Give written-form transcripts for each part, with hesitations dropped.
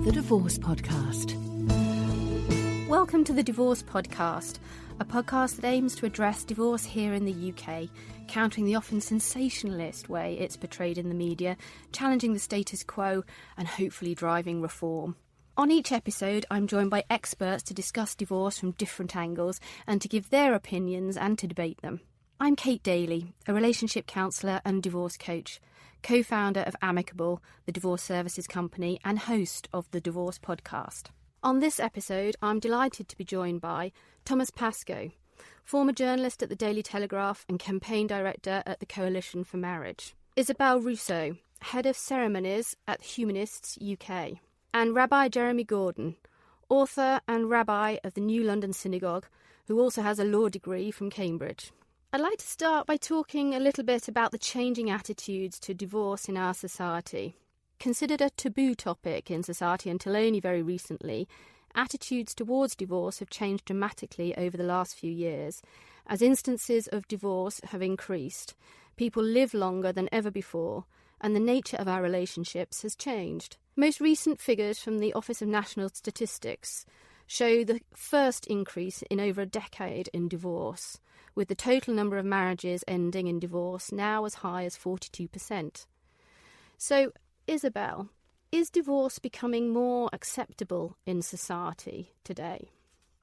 The Divorce Podcast. Welcome to The Divorce Podcast, a podcast that aims to address divorce here in the UK, countering the often sensationalist way it's portrayed in the media, challenging the status quo and hopefully driving reform. On each episode, I'm joined by experts to discuss divorce from different angles and to give their opinions and to debate them. I'm Kate Daly, a relationship counsellor and divorce coach, co-founder of Amicable, the divorce services company, and host of the Divorce Podcast. On this episode, I'm delighted to be joined by Thomas Pascoe, former journalist at the Daily Telegraph and campaign director at the Coalition for Marriage, Isabel Russo, head of Ceremonies at Humanists UK, and Rabbi Jeremy Gordon, author and rabbi of the New London Synagogue, who also has a law degree from Cambridge. I'd like to start by talking a little bit about the changing attitudes to divorce in our society. Considered a taboo topic in society until only very recently, attitudes towards divorce have changed dramatically over the last few years. As instances of divorce have increased, people live longer than ever before, and the nature of our relationships has changed. Most recent figures from the Office of National Statistics show the first increase in over a decade in divorce, with the total number of marriages ending in divorce now as high as 42%. So, Isabel, is divorce becoming more acceptable in society today?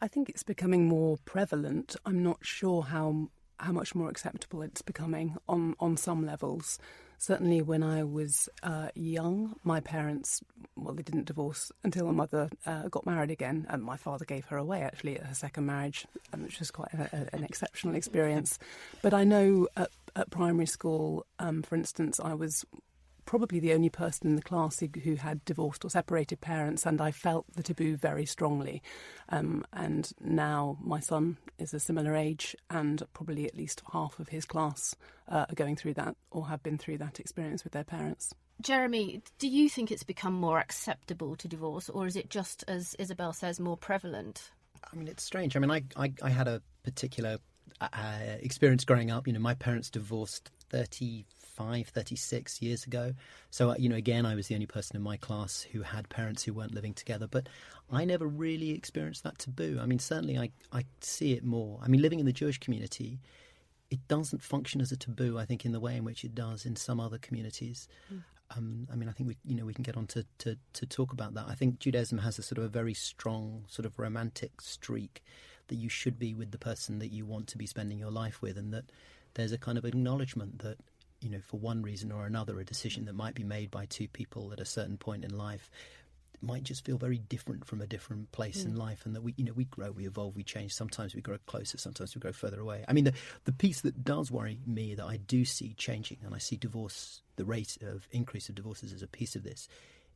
I think it's becoming more prevalent. I'm not sure how much more acceptable it's becoming on some levels. Certainly when I was young, my parents, they didn't divorce until my mother got married again, and my father gave her away, actually, at her second marriage, which was quite an exceptional experience. But I know at primary school, for instance, I was probably the only person in the class who had divorced or separated parents, and I felt the taboo very strongly. And now my son is a similar age, and probably at least half of his class are going through that or have been through that experience with their parents. Jeremy, do you think it's become more acceptable to divorce, or is it just, as Isabel says, more prevalent? I mean, it's strange. I mean, I had a particular experience growing up. You know, my parents divorced 36 years ago. So, again, I was the only person in my class who had parents who weren't living together. But I never really experienced that taboo. I mean, certainly I see it more. I mean, living in the Jewish community, it doesn't function as a taboo, I think, in the way in which it does in some other communities. I mean, I think we can get on to talk about that. I think Judaism has a sort of a very strong sort of romantic streak that you should be with the person that you want to be spending your life with, and that there's a kind of acknowledgement that, for one reason or another, a decision that might be made by two people at a certain point in life might just feel very different from a different place in life, and that we grow, we evolve, we change. Sometimes we grow closer, sometimes we grow further away. I mean, the piece that does worry me, that I do see changing, and I see divorce, the rate of increase of divorces as a piece of this,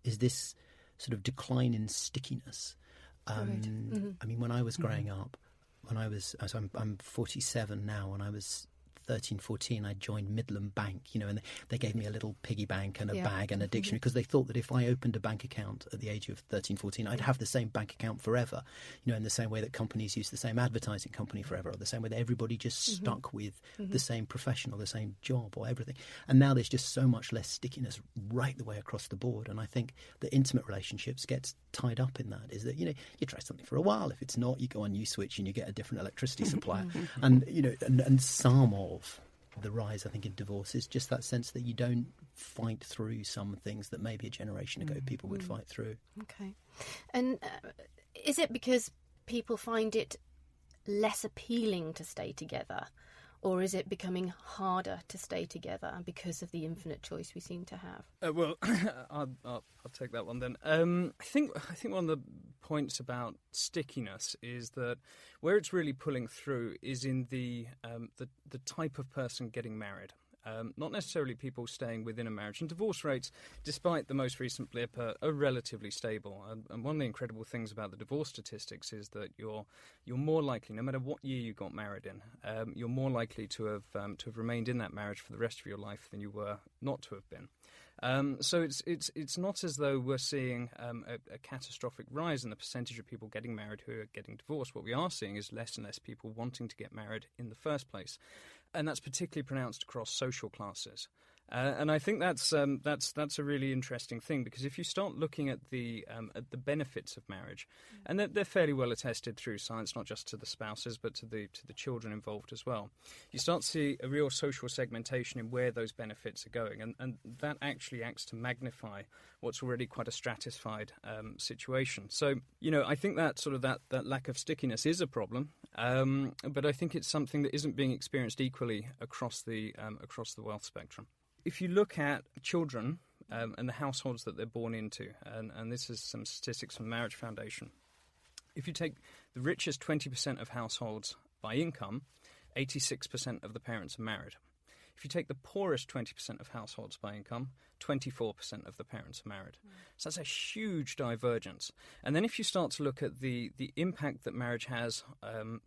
is this sort of decline in stickiness. I mean, when I was growing up, I'm 47 now, when I was 13, 14, I joined Midland Bank, and they gave me a little piggy bank and a bag and a dictionary, because they thought that if I opened a bank account at the age of 13, 14, I'd have the same bank account forever, in the same way that companies use the same advertising company forever, or the same way that everybody just stuck with the same profession or the same job or everything. And now there's just so much less stickiness right the way across the board. And I think that intimate relationships gets tied up in that, is that, you try something for a while. If it's not, you go on Uswitch and you get a different electricity supplier. And, and some of the rise, I think, in divorce is just that sense that you don't fight through some things that maybe a generation ago people would fight through. Okay. And is it because people find it less appealing to stay together? Or is it becoming harder to stay together because of the infinite choice we seem to have? Well, I'll take that one then. I think one of the points about stickiness is that where it's really pulling through is in the type of person getting married. Not necessarily people staying within a marriage. And divorce rates, despite the most recent blip, are relatively stable. And one of the incredible things about the divorce statistics is that you're more likely, no matter what year you got married in, you're more likely to have remained in that marriage for the rest of your life than you were not to have been. So it's not as though we're seeing a catastrophic rise in the percentage of people getting married who are getting divorced. What we are seeing is less and less people wanting to get married in the first place. And that's particularly pronounced across social classes. And I think that's a really interesting thing, because if you start looking at the benefits of marriage, and they're fairly well attested through science, not just to the spouses but to the children involved as well, you start to see a real social segmentation in where those benefits are going, and that actually acts to magnify what's already quite a stratified situation. So I think that sort of that lack of stickiness is a problem, but I think it's something that isn't being experienced equally across the wealth spectrum. If you look at children and the households that they're born into, and this is some statistics from Marriage Foundation, if you take the richest 20% of households by income, 86% of the parents are married. If you take the poorest 20% of households by income, 24% of the parents are married. So that's a huge divergence. And then if you start to look at the impact that marriage has,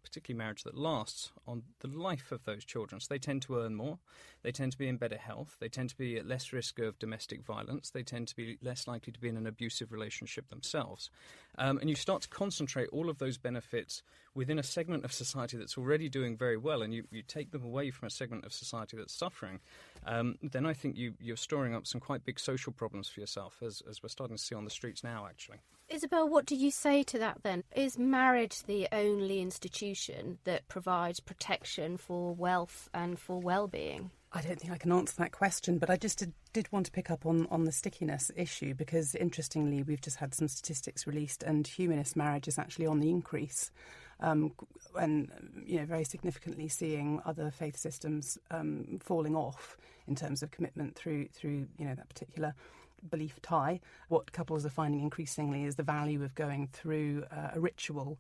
particularly marriage that lasts, on the life of those children, so they tend to earn more, they tend to be in better health, they tend to be at less risk of domestic violence, they tend to be less likely to be in an abusive relationship themselves. And you start to concentrate all of those benefits within a segment of society that's already doing very well, and you take them away from a segment of society that's suffering, then I think you're storing up some quite big social problems for yourself, as we're starting to see on the streets now, actually. Isabel, what do you say to that then? Is marriage the only institution that provides protection for wealth and for well-being? I don't think I can answer that question, but I just did want to pick up on the stickiness issue, because interestingly we've just had some statistics released, and humanist marriage is actually on the increase, and very significantly seeing other faith systems falling off in terms of commitment through that particular belief tie. What couples are finding increasingly is the value of going through a ritual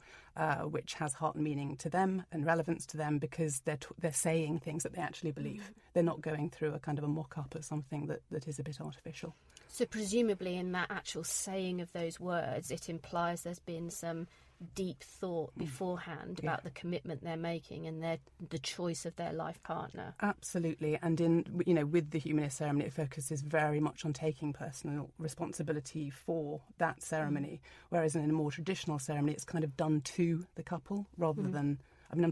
which has heart and meaning to them and relevance to them, because they're saying things that they actually believe. They're not going through a kind of a mock-up of something that is a bit artificial. So presumably in that actual saying of those words, it implies there's been some deep thought beforehand about the commitment they're making and the choice of their life partner. Absolutely, and with the humanist ceremony, it focuses very much on taking personal responsibility for that ceremony, whereas in a more traditional ceremony, it's kind of done to the couple rather than. I am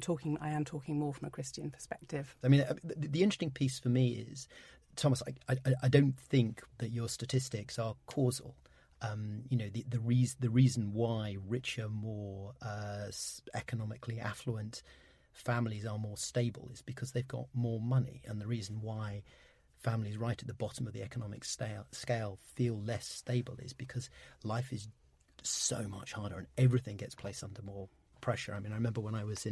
talking more from a Christian perspective. I mean, the interesting piece for me is, Thomas, I don't think that your statistics are causal. The reason why richer, more economically affluent families are more stable is because they've got more money, and the reason why families right at the bottom of the economic scale feel less stable is because life is so much harder and everything gets placed under more pressure. I mean, I remember when I was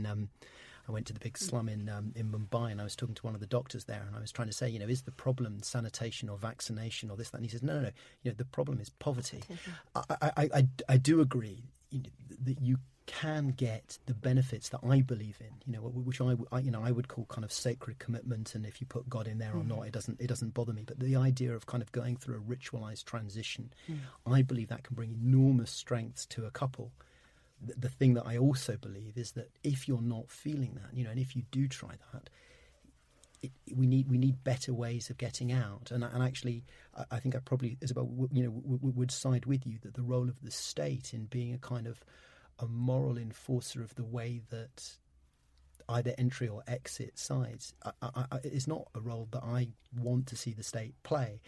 I went to the big slum in Mumbai, and I was talking to one of the doctors there, and I was trying to say, is the problem sanitation or vaccination or this, that? And he says, no, the problem is poverty. I do agree that you can get the benefits that I believe in, which I would call kind of sacred commitment, and if you put God in there or not, it doesn't bother me. But the idea of kind of going through a ritualized transition, I believe that can bring enormous strengths to a couple. The thing that I also believe is that if you're not feeling that, and if you do try that, we need better ways of getting out. And actually, I think I probably, Isabel, would side with you that the role of the state in being a kind of a moral enforcer of the way that either entry or exit sides is not a role that I want to see the state play.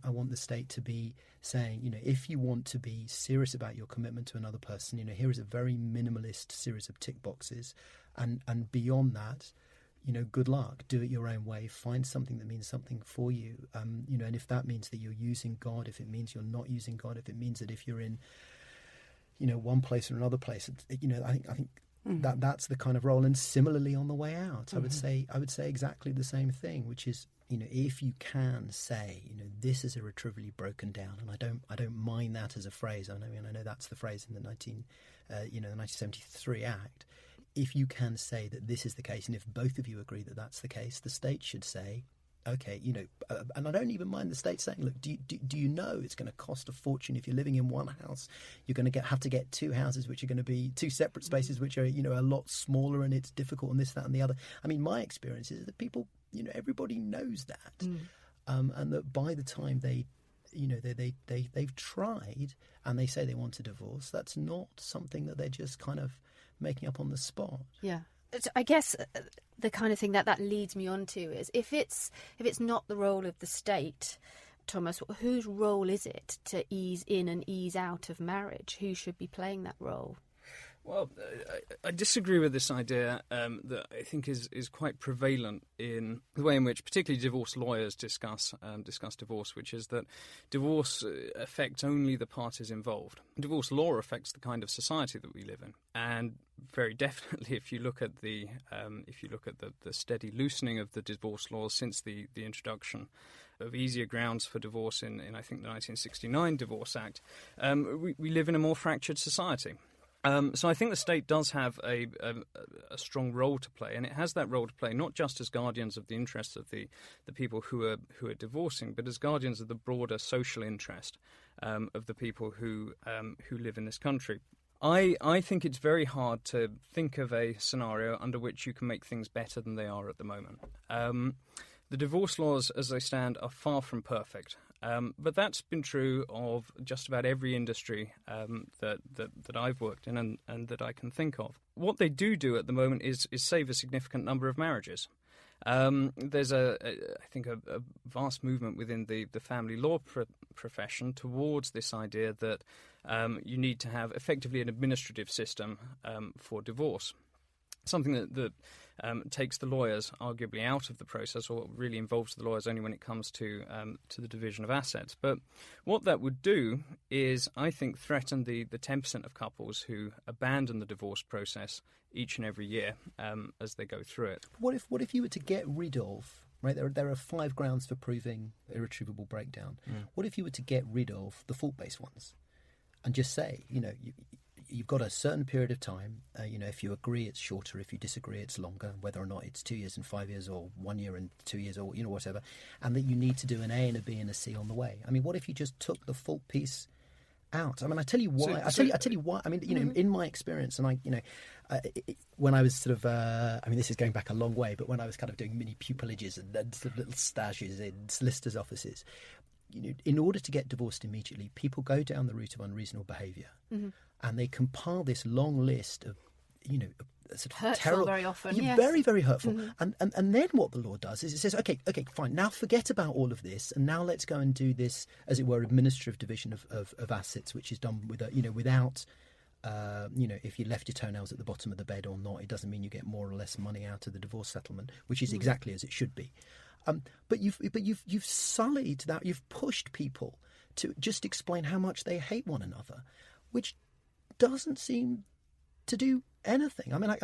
I want the state to be saying, if you want to be serious about your commitment to another person, here is a very minimalist series of tick boxes. And beyond that, good luck. Do it your own way. Find something that means something for you. And if that means that you're using God, if it means you're not using God, if it means that if you're in, one place or another place, I think that's the kind of role. And similarly on the way out, I would say exactly the same thing, which is, if you can say, this is irretrievably broken down, and I don't mind that as a phrase. I know that's the phrase in the 1973 Act. If you can say that this is the case, and if both of you agree that that's the case, the state should say, okay, and I don't even mind the state saying, look, do you know it's going to cost a fortune if you're living in one house? You're going to have to get two houses, which are going to be two separate spaces, which are, a lot smaller, and it's difficult, and this, that, and the other. I mean, my experience is that people, everybody knows that, and that by the time they've tried and they say they want a divorce, that's not something that they're just kind of making up on the spot. Yeah. I guess the kind of thing that leads me on to is if it's not the role of the state, Thomas, whose role is it to ease in and ease out of marriage? Who should be playing that role? Well, I disagree with this idea that I think is quite prevalent in the way in which particularly divorce lawyers discuss divorce, which is that divorce affects only the parties involved. Divorce law affects the kind of society that we live in, and very definitely, if you look at the steady loosening of the divorce laws since the introduction of easier grounds for divorce in I think the 1969 Divorce Act, we live in a more fractured society. So I think the state does have a strong role to play, and it has that role to play not just as guardians of the interests of the people who are divorcing, but as guardians of the broader social interest of the people who live in this country. I think it's very hard to think of a scenario under which you can make things better than they are at the moment. The divorce laws, as they stand, are far from perfect. But that's been true of just about every industry that I've worked in and that I can think of. What they do at the moment is save a significant number of marriages. There's I think a vast movement within the family law profession towards this idea that you need to have effectively an administrative system for divorce. Something that takes the lawyers arguably out of the process, or really involves the lawyers only when it comes to the division of assets. But what that would do is, I think, threaten the 10% of couples who abandon the divorce process each and every year as they go through it. What if you were to get rid of, right? There are 5 grounds for proving irretrievable breakdown. What if you were to get rid of the fault-based ones and just say, you've got a certain period of time, if you agree it's shorter, if you disagree it's longer, whether or not it's 2 years and 5 years or 1 year and 2 years or whatever, and that you need to do an A and a B and a C on the way. I mean, what if you just took the fault piece out? I mean, I tell you why. I tell you why. I mean, in my experience, and when I was sort of, this is going back a long way, but when I was kind of doing mini pupillages and sort of little stages in solicitors' offices, in order to get divorced immediately, people go down the route of unreasonable behaviour, and they compile this long list of, sort of hurtful terrible, very often, very, very hurtful. And then what the law does is it says, okay, fine, now forget about all of this, and now let's go and do this, as it were, administrative division of assets, which is done with without. If you left your toenails at the bottom of the bed or not, it doesn't mean you get more or less money out of the divorce settlement, which is exactly as it should be. But you've sullied that. You've pushed people to just explain how much they hate one another, which doesn't seem to do anything. I mean,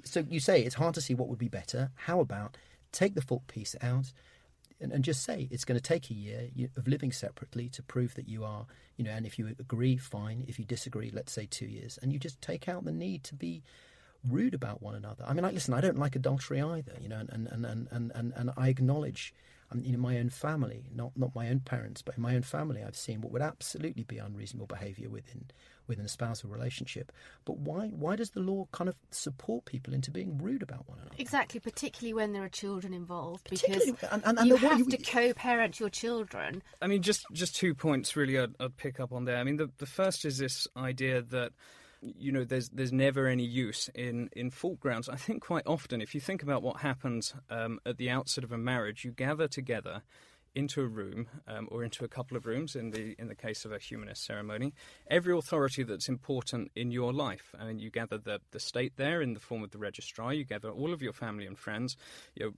so you say it's hard to see what would be better. How about take the fault piece out and just say it's going to take a year of living separately to prove that you are, and if you agree, fine. If you disagree, let's say 2 years, and you just take out the need to be rude about one another. I mean, listen, I don't like adultery either, and I acknowledge, my own family, not my own parents, but in my own family, I've seen what would absolutely be unreasonable behaviour within a spousal relationship. But why does the law kind of support people into being rude about one another? Exactly, particularly when there are children involved, because you have to co-parent your children. I mean, just 2 points really I'd pick up on there. I mean, the first is this idea that there's never any use in fault grounds. I think quite often, if you think about what happens at the outset of a marriage, you gather together into a room or into a couple of rooms in the case of a humanist ceremony, every authority that's important in your life. I mean, you gather the state there in the form of the registrar, you gather all of your family and friends,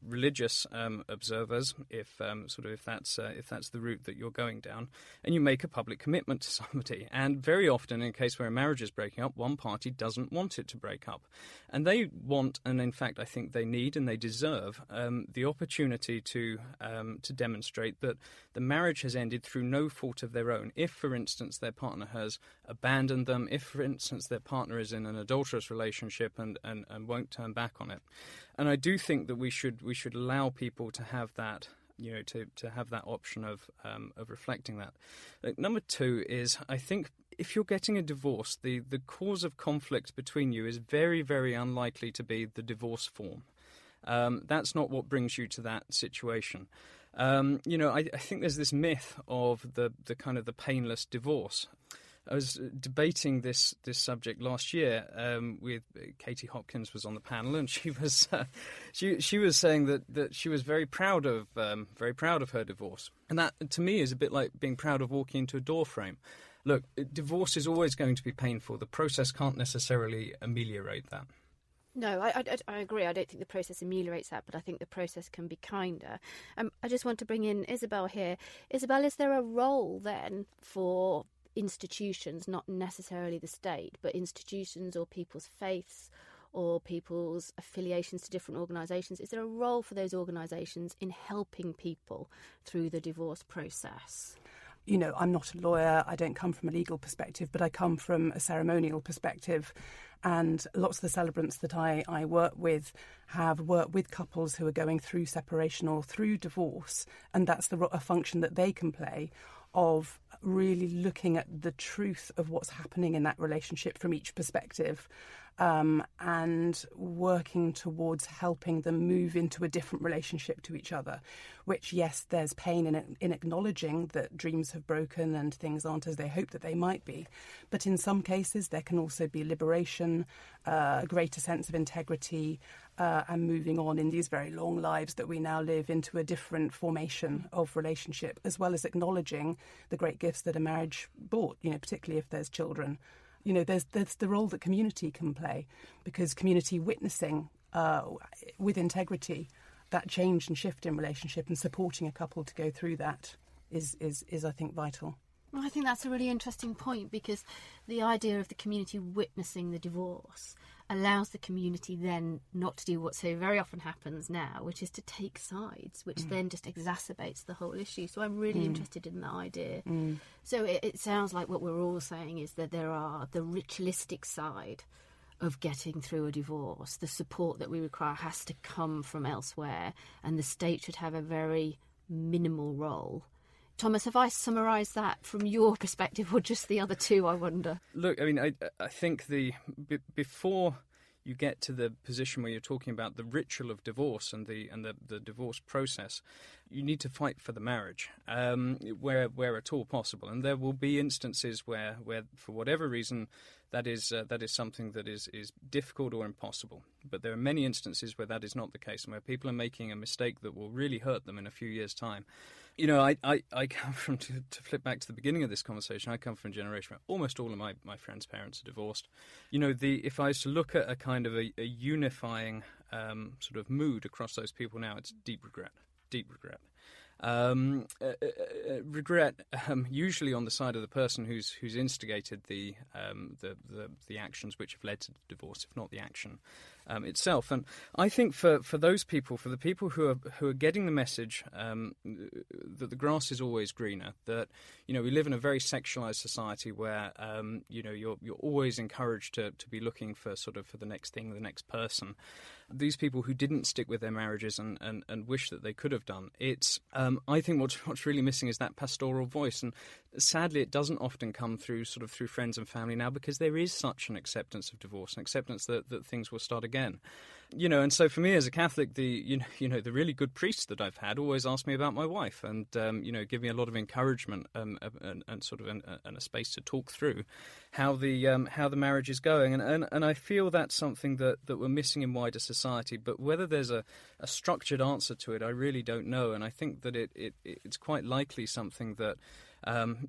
religious observers, if that's the route that you're going down, and you make a public commitment to somebody. And very often, in a case where a marriage is breaking up, one party doesn't want it to break up, and they want, and in fact I think they need and they deserve the opportunity to demonstrate that the marriage has ended through no fault of their own. If, for instance, their partner has abandoned them, if, for instance, their partner is in an adulterous relationship and won't turn back on it. And I do think that we should allow people to have that, to have that option of reflecting that. Number 2 is, I think, if you're getting a divorce, the cause of conflict between you is very, very unlikely to be the divorce form. That's not what brings you to that situation. I think there's this myth of the kind of the painless divorce. debating this subject last year with Katie Hopkins was on the panel, and she was she was saying that she was very proud of her divorce, and that to me is a bit like being proud of walking into a door frame. Look, divorce is always going to be painful. The process can't necessarily ameliorate that. No, I agree. I don't think the process ameliorates that, but I think the process can be kinder. I just want to bring in Isabel here. Isabel, is there a role then for institutions, not necessarily the state, but institutions or people's faiths or people's affiliations to different organisations? Is there a role for those organisations in helping people through the divorce process? You know, I'm not a lawyer, I don't come from a legal perspective, but I come from a ceremonial perspective. And lots of the celebrants that I work with have worked with couples who are going through separation or through divorce. And that's a function that they can play of really looking at the truth of what's happening in that relationship from each perspective, and working towards helping them move into a different relationship to each other, which, yes, there's pain in acknowledging that dreams have broken and things aren't as they hope that they might be. But in some cases, there can also be liberation, a greater sense of integrity, and moving on in these very long lives that we now live into a different formation of relationship, as well as acknowledging the great gifts that a marriage brought, you know, particularly if there's children. You know, there's the role that community can play, because community witnessing with integrity that change and shift in relationship and supporting a couple to go through that is I think, vital. Well, I think that's a really interesting point, because the idea of the community witnessing the divorce allows the community then not to do what so very often happens now, which is to take sides, which then just exacerbates the whole issue. So I'm really interested in that idea. So it sounds like what we're all saying is that there are the ritualistic side of getting through a divorce. The support that we require has to come from elsewhere, and the state should have a very minimal role. Thomas, have I summarised that from your perspective, or just the other two, I wonder? Look, I mean, I think before you get to the position where you're talking about the ritual of divorce and the divorce process, you need to fight for the marriage, where at all possible. And there will be instances where for whatever reason, that is something that is difficult or impossible. But there are many instances where that is not the case, and where people are making a mistake that will really hurt them in a few years' time. You know, I come from, to flip back to the beginning of this conversation, I come from a generation where almost all of my friends' parents are divorced. You know, if I was to look at a kind of a unifying sort of mood across those people now, it's deep regret. Regret, usually on the side of the person who's instigated the actions which have led to divorce, if not the action itself. And I think for those people, for the people who are getting the message that the grass is always greener, that, you know, we live in a very sexualized society where you know, you're always encouraged to be looking for the next thing, the next person. These people who didn't stick with their marriages and wish that they could have done, it's I think what's really missing is that pastoral voice, and sadly it doesn't often come through friends and family now, because there is such an acceptance of divorce, an acceptance that things will start again. You know, and so for me as a Catholic, the really good priests that I've had always ask me about my wife, and you know, give me a lot of encouragement and a space to talk through how the marriage is going, and I feel that's something that we're missing in wider society. But whether there's a structured answer to it, I really don't know, and I think that it's quite likely something that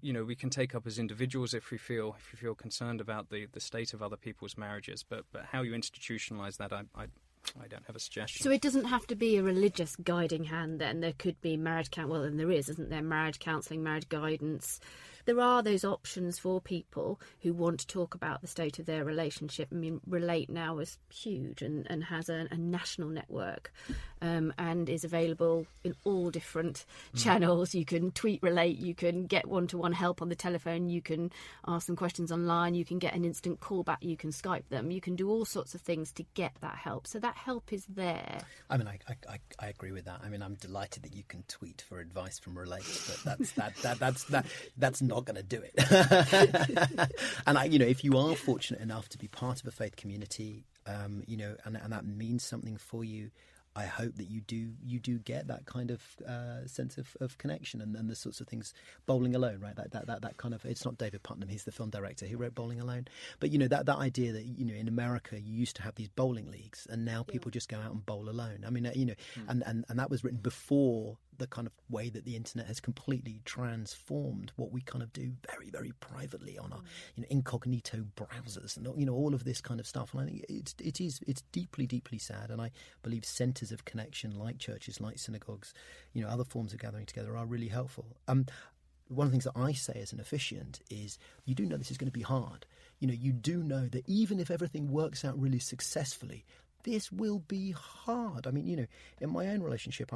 you know, we can take up as individuals if we feel concerned about the state of other people's marriages. But how you institutionalise that, I don't have a suggestion. So it doesn't have to be a religious guiding hand then. There could be marriage well, and there isn't there? Marriage counselling, marriage guidance. There are those options for people who want to talk about the state of their relationship. I mean, Relate now is huge and has a national network, and is available in all different channels. You can tweet Relate, you can get one-to-one help on the telephone, you can ask them questions online, you can get an instant call back, you can Skype them, you can do all sorts of things to get that help. So that help is there. I mean, I agree with that. I mean, I'm delighted that you can tweet for advice from Relate, but that's not going to do it. And you know, if you are fortunate enough to be part of a faith community, you know, and that means something for you, I hope that you do get that kind of sense of connection and the sorts of things. Bowling Alone, right? That kind of, it's not David Putnam, he's the film director who wrote Bowling Alone, but that idea that in America you used to have these bowling leagues and now people just go out and bowl alone. I mean, and that was written before the kind of way that the internet has completely transformed what we kind of do very, very privately on our incognito browsers and all of this kind of stuff. And I think it's deeply, deeply sad. And I believe centres of connection like churches, like synagogues, other forms of gathering together are really helpful. One of the things that I say as an officiant is you do know this is going to be hard. You do know that even if everything works out really successfully, this will be hard. I mean, in my own relationship,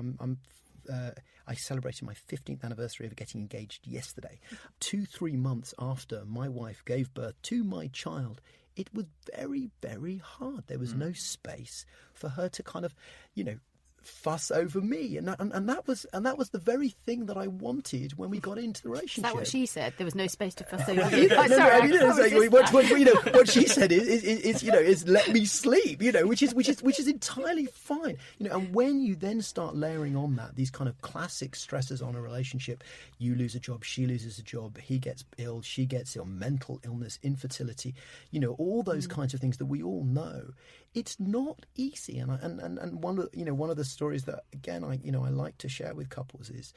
I celebrated my 15th anniversary of getting engaged yesterday. 2-3 months after my wife gave birth to my child, it was very, very hard. There was no space for her to kind of, fuss over me, and that was the very thing that I wanted when we got into the relationship. Is that what she said? There was no space to fuss over you. What she said is let me sleep, which is entirely fine, And when you then start layering on that these kind of classic stresses on a relationship, you lose a job, she loses a job, he gets ill, she gets ill, mental illness, infertility, all those kinds of things that we all know. It's not easy, and one of the stories that again I like to share with couples is,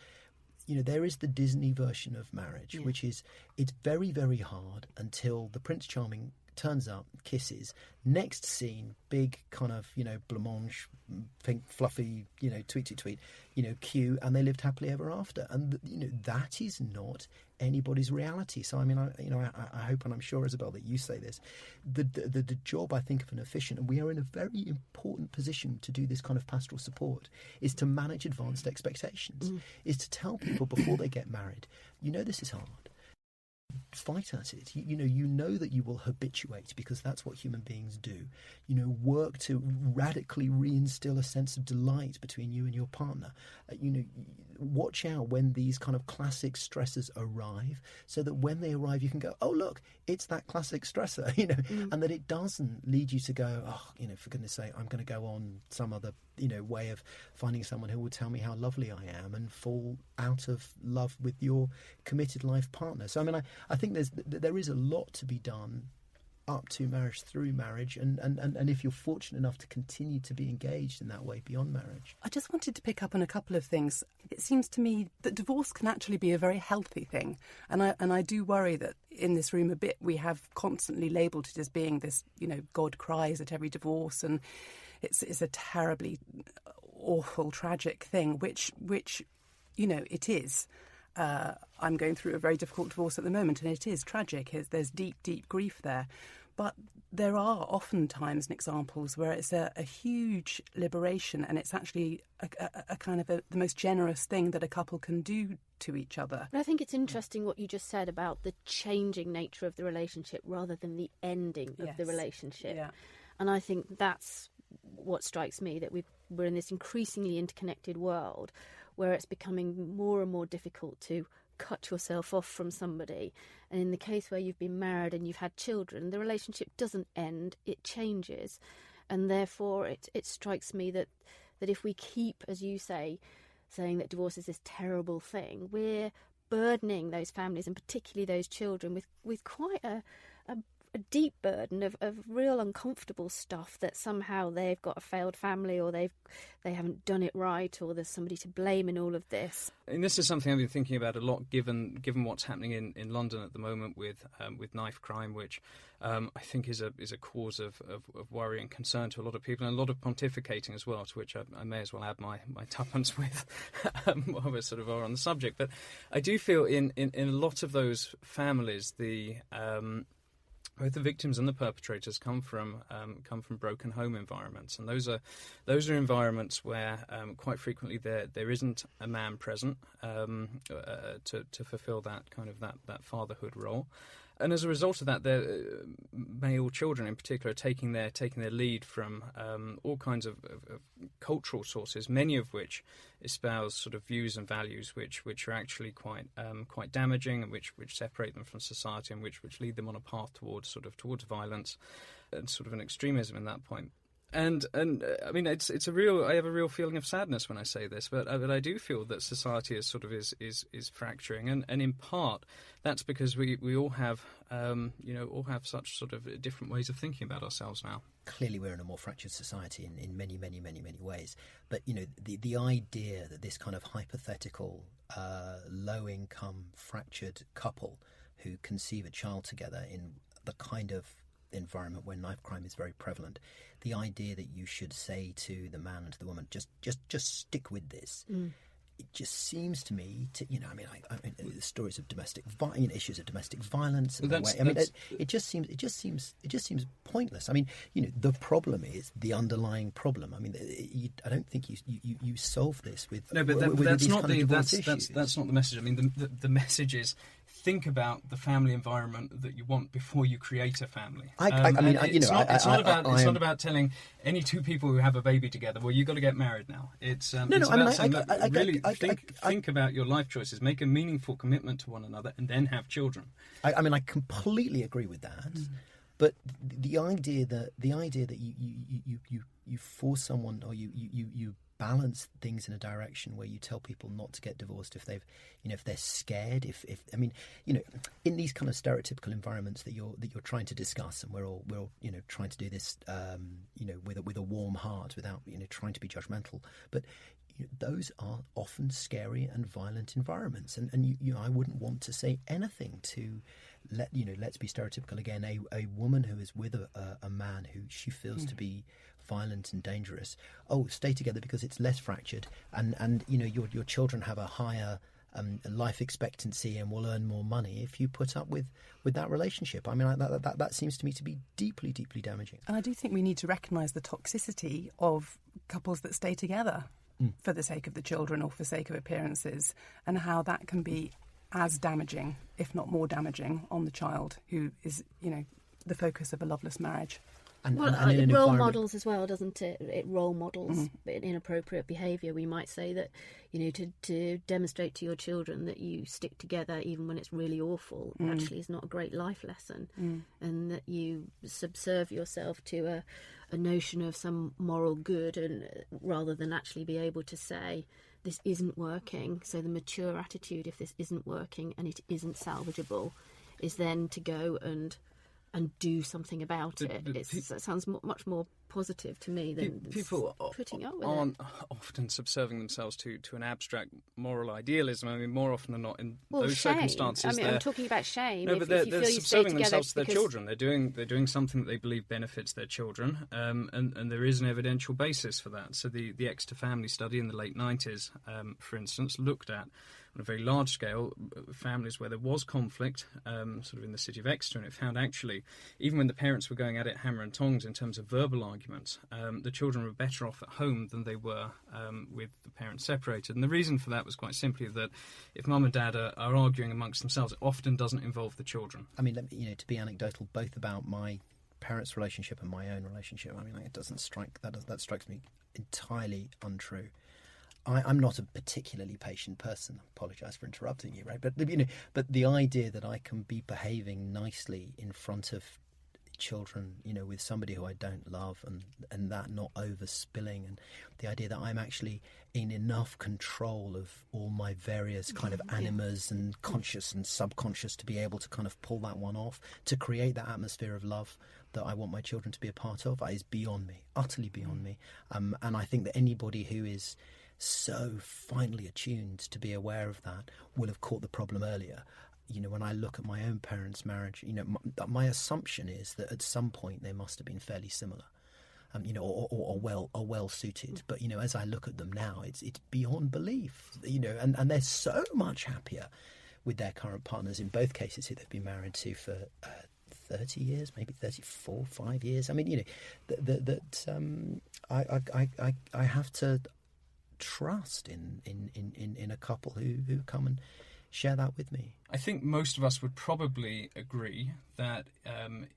there is the Disney version of marriage, which is it's very, very hard until the Prince Charming turns up, kisses. Next scene, big kind of blancmange, pink, fluffy, tweet, cue, and they lived happily ever after. And that is not anybody's reality. So I mean, I hope, and I'm sure, Isabel, that you say this. The job, I think, of an officiant, and we are in a very important position to do this kind of pastoral support, is to manage advanced expectations. Is to tell people before they get married, this is hard. Fight at it. You know that you will habituate, because that's what human beings do. Work to radically reinstill a sense of delight between you and your partner. Watch out when these kind of classic stressors arrive, so that when they arrive you can go, oh look, it's that classic stressor, and that it doesn't lead you to go, oh, for goodness sake, I'm going to go on some other way of finding someone who will tell me how lovely I am, and fall out of love with your committed life partner. So I mean, I think there is a lot to be done up to marriage, through marriage, and if you're fortunate enough to continue to be engaged in that way beyond marriage. I just wanted to pick up on a couple of things. It seems to me that divorce can actually be a very healthy thing, and I do worry that in this room a bit we have constantly labelled it as being this, God cries at every divorce, and it's a terribly awful, tragic thing, which it is. I'm going through a very difficult divorce at the moment, and it is tragic. There's deep, deep grief there. But there are oftentimes examples where it's a huge liberation, and it's actually a kind of the most generous thing that a couple can do to each other. But I think it's interesting what you just said about the changing nature of the relationship rather than the ending of the relationship. Yeah. And I think that's what strikes me, that we're in this increasingly interconnected world where it's becoming more and more difficult to cut yourself off from somebody. And in the case where you've been married and you've had children, the relationship doesn't end, it changes. And therefore it strikes me that if we keep, as you say, saying that divorce is this terrible thing, we're burdening those families, and particularly those children, with quite a deep burden of real uncomfortable stuff, that somehow they've got a failed family, or they haven't done it right, or there's somebody to blame in all of this. And this is something I've been thinking about a lot, given what's happening in London at the moment with knife crime, which I think is a cause of worry and concern to a lot of people, and a lot of pontificating as well, to which I may as well add my tuppence with while we sort of are on the subject. But I do feel in a lot of those families, both the victims and the perpetrators come from broken home environments, and those are environments where quite frequently there isn't a man present to fulfil that kind of that fatherhood role. And as a result of that, their male children in particular are taking their lead from all kinds of cultural sources, many of which espouse sort of views and values which are actually quite damaging, and which separate them from society, and which lead them on a path towards violence and sort of an extremism in that point. And I mean, it's a real. I have a real feeling of sadness when I say this, but I do feel that society is sort of is fracturing, and in part that's because we all have all have such sort of different ways of thinking about ourselves now. Clearly, we're in a more fractured society in many ways. But the idea that this kind of hypothetical low-income fractured couple who conceive a child together in the kind of environment where knife crime is very prevalent, the idea that you should say to the man and to the woman, just stick with this. It just seems to me to, I mean, the stories of issues of domestic violence. It just seems pointless. I mean, the problem is the underlying problem. I mean, I don't think you solve this with that's these not kind of divorce that's not the message. I mean, the message is think about the family environment that you want before you create a family. It's not about telling any two people who have a baby together, well, you've got to get married now. It's think about your life choices, make a meaningful commitment to one another, and then have children. I completely agree with that. But the idea that you force someone, or you balance things in a direction where you tell people not to get divorced if they're scared, in these kind of stereotypical environments that you're trying to discuss, and we're all trying to do this with a warm heart without trying to be judgmental, but those are often scary and violent environments, and I wouldn't want to say anything to let's be stereotypical again, a woman who is with a man who she feels to be violent and dangerous. Oh, stay together because it's less fractured, and your children have a higher life expectancy and will earn more money if you put up with that relationship. I mean, that seems to me to be deeply damaging. And I do think we need to recognise the toxicity of couples that stay together for the sake of the children or for the sake of appearances, and how that can be as damaging, if not more damaging, on the child who is, the focus of a loveless marriage. It role models as well, doesn't it? It role models inappropriate behaviour. We might say that, to demonstrate to your children that you stick together even when it's really awful actually is not a great life lesson, and that you subserve yourself to a notion of some moral good, and rather than actually be able to say, this isn't working. So the mature attitude, if this isn't working and it isn't salvageable, is then to go and do something about it. It sounds much more positive to me than people putting up with aren't often subserving themselves to an abstract moral idealism. I mean, more often than not in those shame. Circumstances. I mean, I'm talking about shame. No, but they're subserving themselves to their because children. They're doing something that they believe benefits their children, and there is an evidential basis for that. So the Exeter Family Study in the late 90s, for instance, looked at on a very large scale families where there was conflict, sort of in the city of Exeter, and it found actually, even when the parents were going at it hammer and tongs in terms of verbal arguments, the children were better off at home than they were with the parents separated. And the reason for that was quite simply that if mum and dad are arguing amongst themselves, it often doesn't involve the children. I mean, to be anecdotal, both about my parents' relationship and my own relationship, I mean, it doesn't strike that strikes me entirely untrue. I'm not a particularly patient person. I apologise for interrupting you, right? But the idea that I can be behaving nicely in front of children, with somebody who I don't love, and that not overspilling, and the idea that I'm actually in enough control of all my various kind of animas and conscious and subconscious to be able to kind of pull that one off, to create that atmosphere of love that I want my children to be a part of, is beyond me, utterly beyond me. And I think that anybody who is so finely attuned to be aware of that will have caught the problem earlier. When I look at my own parents' marriage, my assumption is that at some point they must have been fairly similar, or well suited. But as I look at them now, it's beyond belief. And they're so much happier with their current partners in both cases who they've been married to for 30 years, maybe 34, 5 years. I mean, I have to trust in a couple who come and share that with me. I think most of us would probably agree that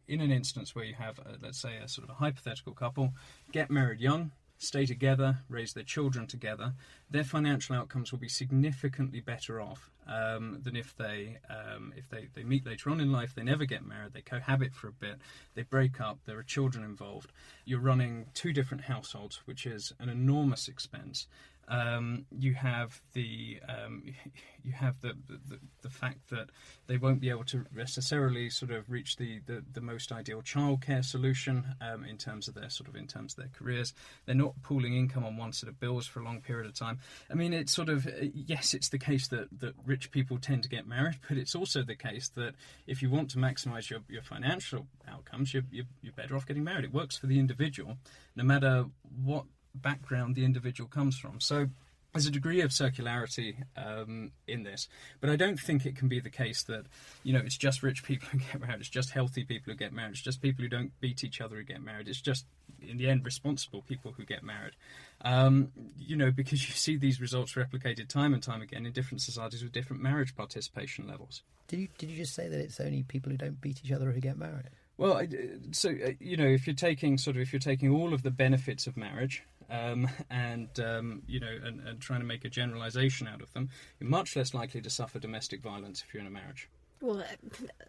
in an instance where you have, let's say, a sort of a hypothetical couple, get married young, stay together, raise their children together, their financial outcomes will be significantly better off than if they meet later on in life, they never get married, they cohabit for a bit, they break up, there are children involved. You're running two different households, which is an enormous expense. You have the fact that they won't be able to necessarily sort of reach the most ideal childcare solution in terms of their careers. They're not pooling income on one set of bills for a long period of time. I mean, it's sort of yes, it's the case that rich people tend to get married, but it's also the case that if you want to maximise your financial outcomes, you're better off getting married. It works for the individual, no matter what background the individual comes from. So there's a degree of circularity in this, but I don't think it can be the case that, you know, it's just rich people who get married, it's just healthy people who get married, it's just people who don't beat each other who get married, it's just, in the end, responsible people who get married. You know, because you see these results replicated time and time again in different societies with different marriage participation levels. Did you just say that it's only people who don't beat each other who get married? Well, you know, if you're taking all of the benefits of marriage, and trying to make a generalisation out of them, you're much less likely to suffer domestic violence if you're in a marriage. Well,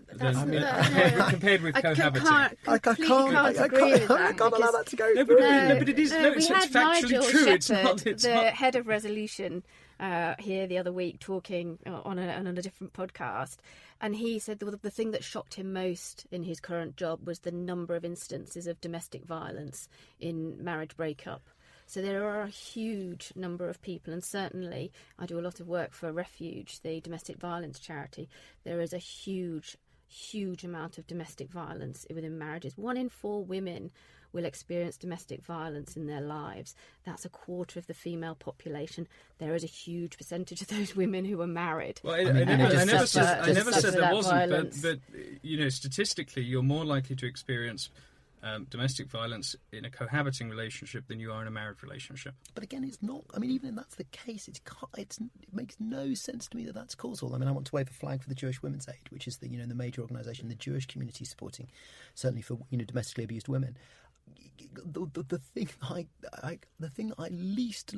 compared with cohabiting. I can't allow that to go. But it is. We it's had factually Nigel true. Shepherd, It's the not. head of resolution, here the other week, talking on a different podcast, and he said the thing that shocked him most in his current job was the number of instances of domestic violence in marriage breakup. So there are a huge number of people, and certainly I do a lot of work for Refuge, the domestic violence charity. There is a huge amount of domestic violence within marriages. 1 in 4 women will experience domestic violence in their lives. That's a quarter of the female population. There is a huge percentage of those women who are married. Well, I never said there wasn't, but you know, statistically, you're more likely to experience domestic violence in a cohabiting relationship than you are in a married relationship. But again, it's not. I mean, even if that's the case, it makes no sense to me that that's causal. I mean, I want to wave a flag for the Jewish Women's Aid, which is the major organisation the Jewish community supporting, certainly for domestically abused women. The thing I least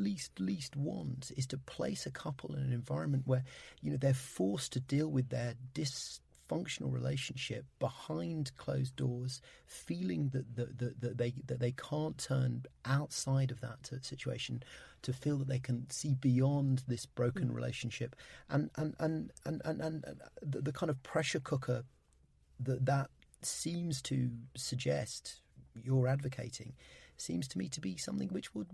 want is to place a couple in an environment where they're forced to deal with their dysfunctional relationship behind closed doors, feeling that they can't turn outside of that situation, to feel that they can see beyond this broken relationship, and the kind of pressure cooker that seems to suggest you're advocating seems to me to be something which would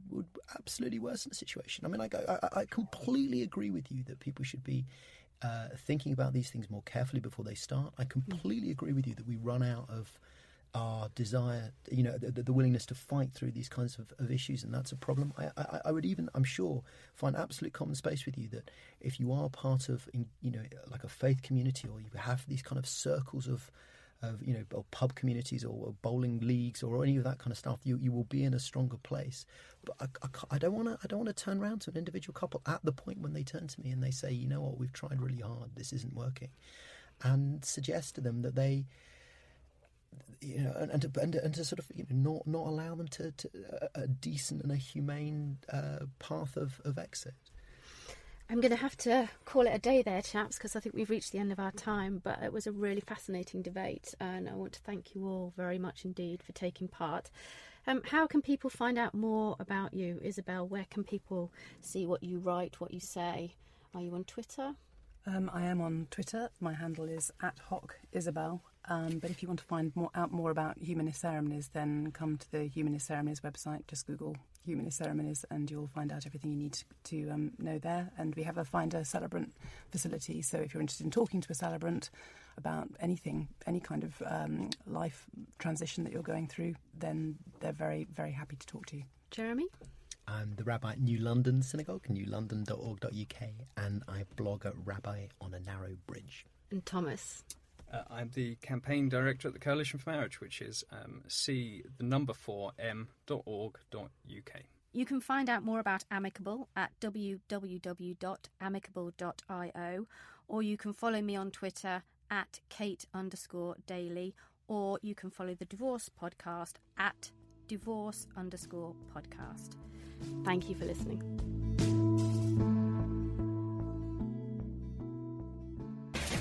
absolutely worsen the situation. I mean, I completely agree with you that people should be thinking about these things more carefully before they start. I completely agree with you that we run out of our desire, the willingness to fight through these kinds of issues, and that's a problem. I would even, I'm sure, find absolute common space with you that if you are part of, like a faith community, or you have these kind of circles of or pub communities or bowling leagues or any of that kind of stuff, you will be in a stronger place. But I don't want to turn around to an individual couple at the point when they turn to me and they say, you know what, we've tried really hard, this isn't working, and suggest to them that they, and to sort of not allow them to a decent and a humane path of exit. I'm going to have to call it a day there, chaps, because I think we've reached the end of our time, but it was a really fascinating debate, and I want to thank you all very much indeed for taking part. How can people find out more about you, Isabel? Where can people see what you write, what you say? Are you on Twitter? I am on Twitter. My handle is @HockIsabel. But if you want to find out more about Humanist Ceremonies, then come to the Humanist Ceremonies website. Just Google Humanist Ceremonies and you'll find out everything you need to know there. And we have a Find a Celebrant facility. So if you're interested in talking to a celebrant about anything, any kind of life transition that you're going through, then they're very, very happy to talk to you. Jeremy? I'm the Rabbi at New London Synagogue, newlondon.org.uk, and I blog at Rabbi on a Narrow Bridge. And Thomas? I'm the campaign director at the Coalition for Marriage, which is c4m.org.uk. You can find out more about Amicable at www.amicable.io, or you can follow me on Twitter at Kate_Daly, or you can follow the Divorce Podcast at divorce_podcast. Thank you for listening.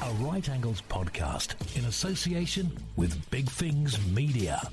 a Right Angles podcast in association with Big Things Media.